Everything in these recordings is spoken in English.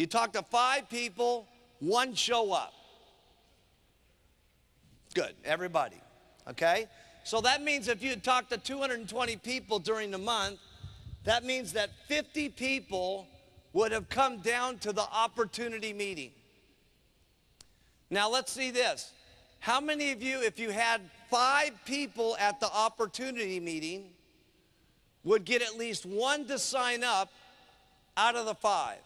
You talk to 5 people, 1 show up. Good, everybody, okay? So that means if you talk to 220 people during the month, that means that 50 people would have come down to the opportunity meeting. Now let's see this. How many of you, if you had 5 people at the opportunity meeting, would get at least 1 to sign up out of the 5?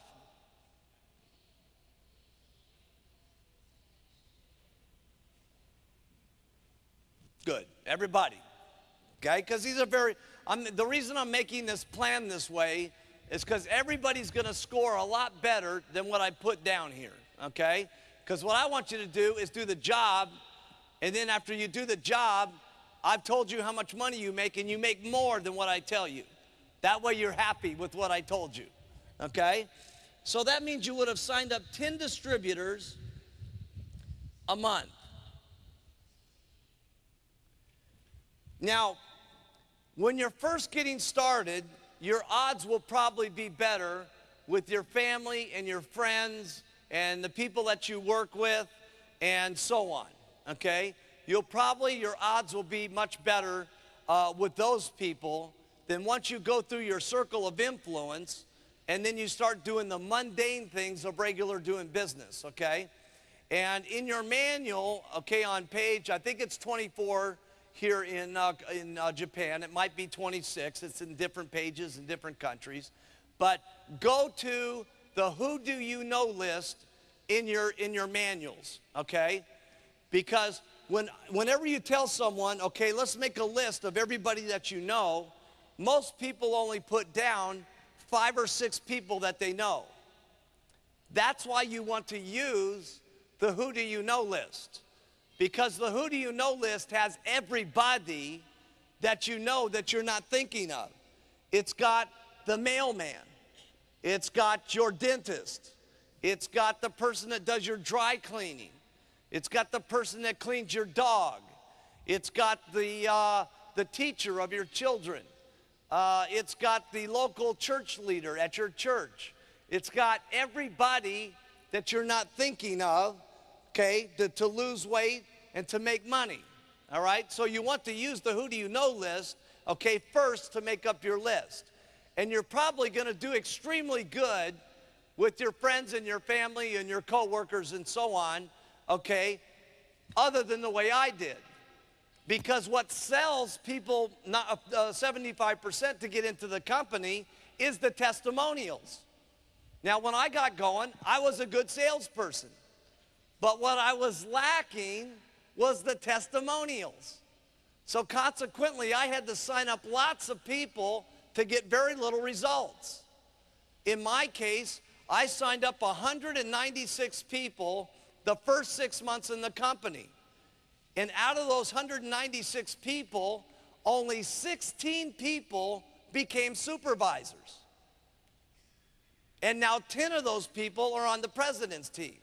Good, everybody, okay? Because these are the reason I'm making this plan this way is because everybody's gonna score a lot better than what I put down here, okay? Because what I want you to do is do the job, and then after you do the job, I've told you how much money you make, and you make more than what I tell you. That way you're happy with what I told you, okay? So that means you would have signed up 10 distributors a month. Now, when you're first getting started, your odds will probably be better with your family and your friends and the people that you work with and so on, okay? Your odds will be much better with those people than once you go through your circle of influence and then you start doing the mundane things of regular doing business, okay? And in your manual, okay, on page, I think it's 24, here in Japan. It might be 26. It's in different pages in different countries. But go to the Who Do You Know list in your manuals, okay? Because whenever you tell someone, okay, let's make a list of everybody that you know, most people only put down 5 or 6 people that they know. That's why you want to use the Who Do You Know list. Because the Who Do You Know list has everybody that you know that you're not thinking of. It's got the mailman. It's got your dentist. It's got the person that does your dry cleaning. It's got the person that cleans your dog. It's got the teacher of your children. It's got the local church leader at your church. It's got everybody that you're not thinking of, okay, to lose weight and to make money, all right? So you want to use the Who Do You Know list, okay, first to make up your list. And you're probably gonna do extremely good with your friends and your family and your coworkers and so on, okay, other than the way I did. Because what sells people 75% to get into the company is the testimonials. Now, when I got going, I was a good salesperson. But what I was lacking was the testimonials. So consequently, I had to sign up lots of people to get very little results. In my case, I signed up 196 people the first 6 months in the company. And out of those 196 people, only 16 people became supervisors. And now 10 of those people are on the president's team.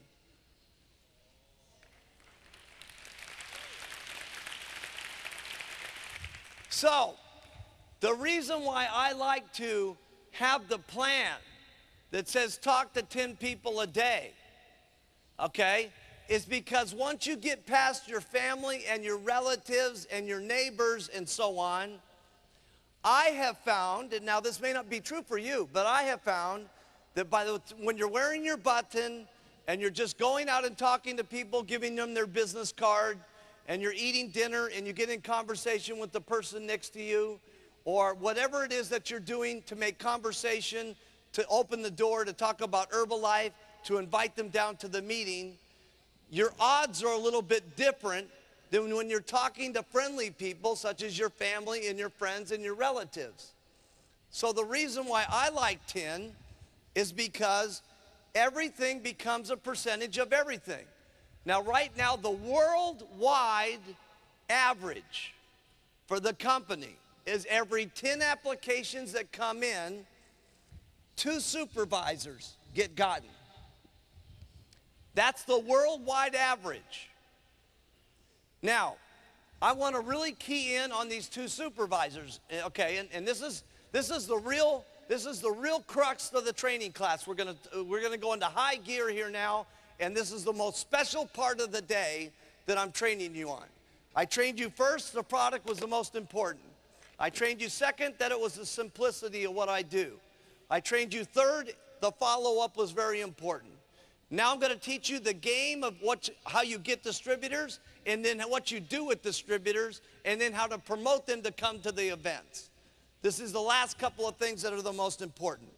So, the reason why I like to have the plan that says talk to 10 people a day, okay, is because once you get past your family and your relatives and your neighbors and so on, I have found, and now this may not be true for you, but I have found that when you're wearing your button and you're just going out and talking to people, giving them their business card, and you're eating dinner and you get in conversation with the person next to you, or whatever it is that you're doing to make conversation, to open the door, to talk about Herbalife, to invite them down to the meeting, your odds are a little bit different than when you're talking to friendly people such as your family and your friends and your relatives. So the reason why I like 10 is because everything becomes a percentage of everything. Now, right now, the worldwide average for the company is every 10 applications that come in, 2 supervisors get gotten. That's the worldwide average. Now, I want to really key in on these 2 supervisors, okay? And this is the real this is the real crux of the training class. We're gonna go into high gear here now, and this is the most special part of the day that I'm training you on. I trained you first, the product was the most important. I trained you second, that it was the simplicity of what I do. I trained you third, the follow-up was very important. Now I'm going to teach you the game of how you get distributors, and then what you do with distributors, and then how to promote them to come to the events. This is the last couple of things that are the most important.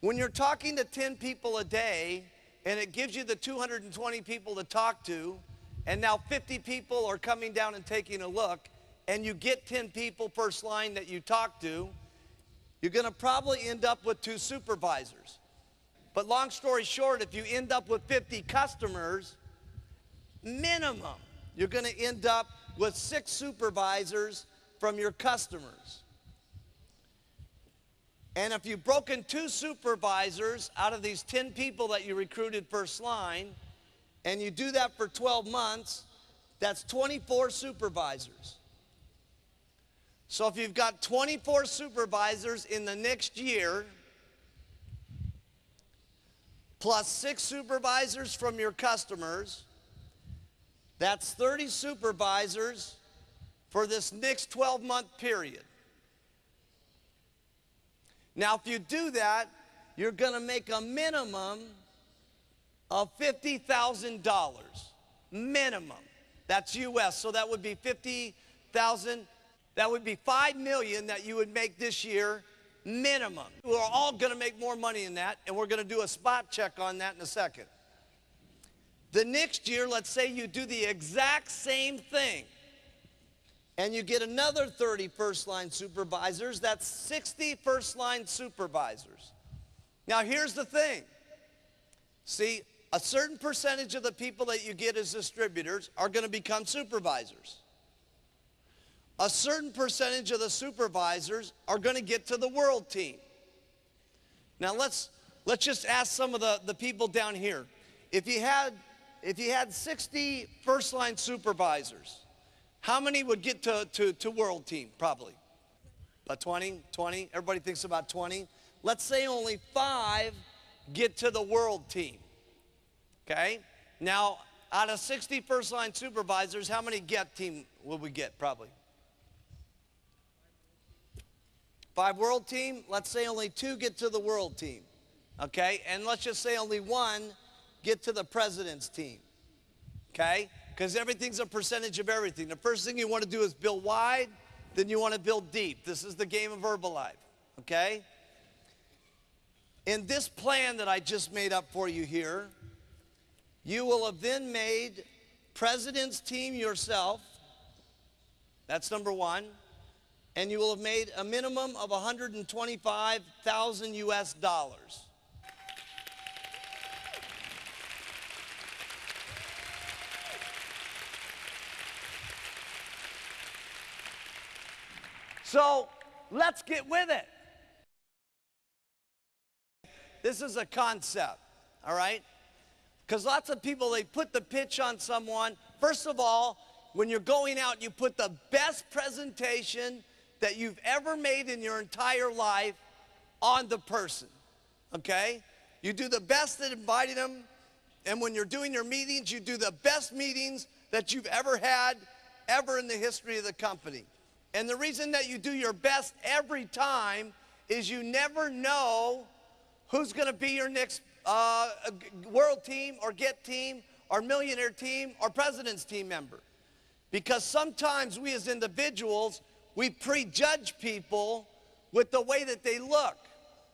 When you're talking to 10 people a day, and it gives you the 220 people to talk to, and now 50 people are coming down and taking a look, and you get 10 people first line that you talk to, you're going to probably end up with 2 supervisors. But long story short, if you end up with 50 customers, minimum, you're going to end up with 6 supervisors from your customers. And if you've broken 2 supervisors out of these 10 people that you recruited first line, and you do that for 12 months, that's 24 supervisors. So if you've got 24 supervisors in the next year, plus 6 supervisors from your customers, that's 30 supervisors for this next 12-month period. Now, if you do that, you're going to make a minimum of $50,000. Minimum. That's U.S., so that would be 50,000. That would be $5 million that you would make this year, minimum. We're all going to make more money than that, and we're going to do a spot check on that in a second. The next year, let's say you do the exact same thing, and you get another 30 first-line supervisors. That's 60 first-line supervisors. Now, here's the thing. See, a certain percentage of the people that you get as distributors are going to become supervisors. A certain percentage of the supervisors are going to get to the world team. Now, let's just ask some of the people down here. If you had 60 first-line supervisors, how many would get to world team, probably? About 20? Everybody thinks about 20. Let's say only 5 get to the world team, okay? Now, out of 60 first-line supervisors, how many get team will we get, probably? 5 world team, let's say only 2 get to the world team, okay? And let's just say only 1 get to the president's team, okay? Because everything's a percentage of everything. The first thing you want to do is build wide, then you want to build deep. This is the game of Herbalife, okay? In this plan that I just made up for you here, you will have then made president's team yourself. That's number 1. And you will have made a minimum of $125,000 US. So let's get with it. This is a concept, all right? Because lots of people, they put the pitch on someone. First of all, when you're going out, you put the best presentation that you've ever made in your entire life on the person, okay? You do the best at inviting them, and when you're doing your meetings, you do the best meetings that you've ever had, ever in the history of the company. And the reason that you do your best every time is you never know who's going to be your next world team or get team or millionaire team or president's team member. Because sometimes we as individuals, we prejudge people with the way that they look.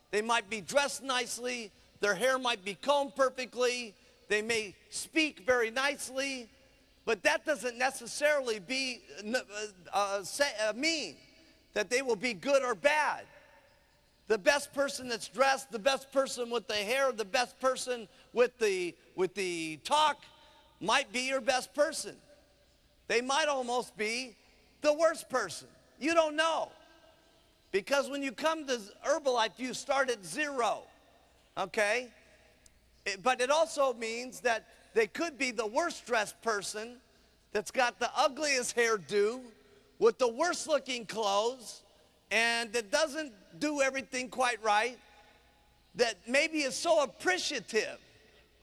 They might be dressed nicely, their hair might be combed perfectly, they may speak very nicely, but that doesn't necessarily mean that they will be good or bad. The best person that's dressed, the best person with the hair, the best person with the talk might be your best person. They might almost be the worst person. You don't know. Because when you come to Herbalife, you start at 0, okay? But it also means that they could be the worst dressed person that's got the ugliest hairdo with the worst looking clothes and that doesn't do everything quite right, that maybe is so appreciative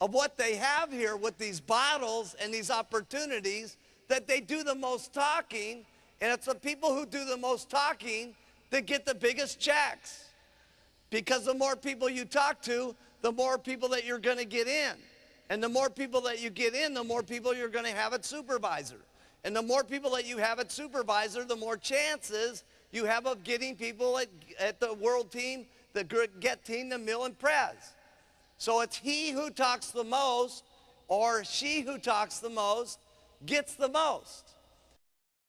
of what they have here with these bottles and these opportunities that they do the most talking, and it's the people who do the most talking that get the biggest checks. Because the more people you talk to, the more people that you're going to get in. And the more people that you get in, the more people you're going to have at supervisor. And the more people that you have at supervisor, the more chances you have of getting people at the world team, the get team, the mill and prez. So it's he who talks the most or she who talks the most gets the most.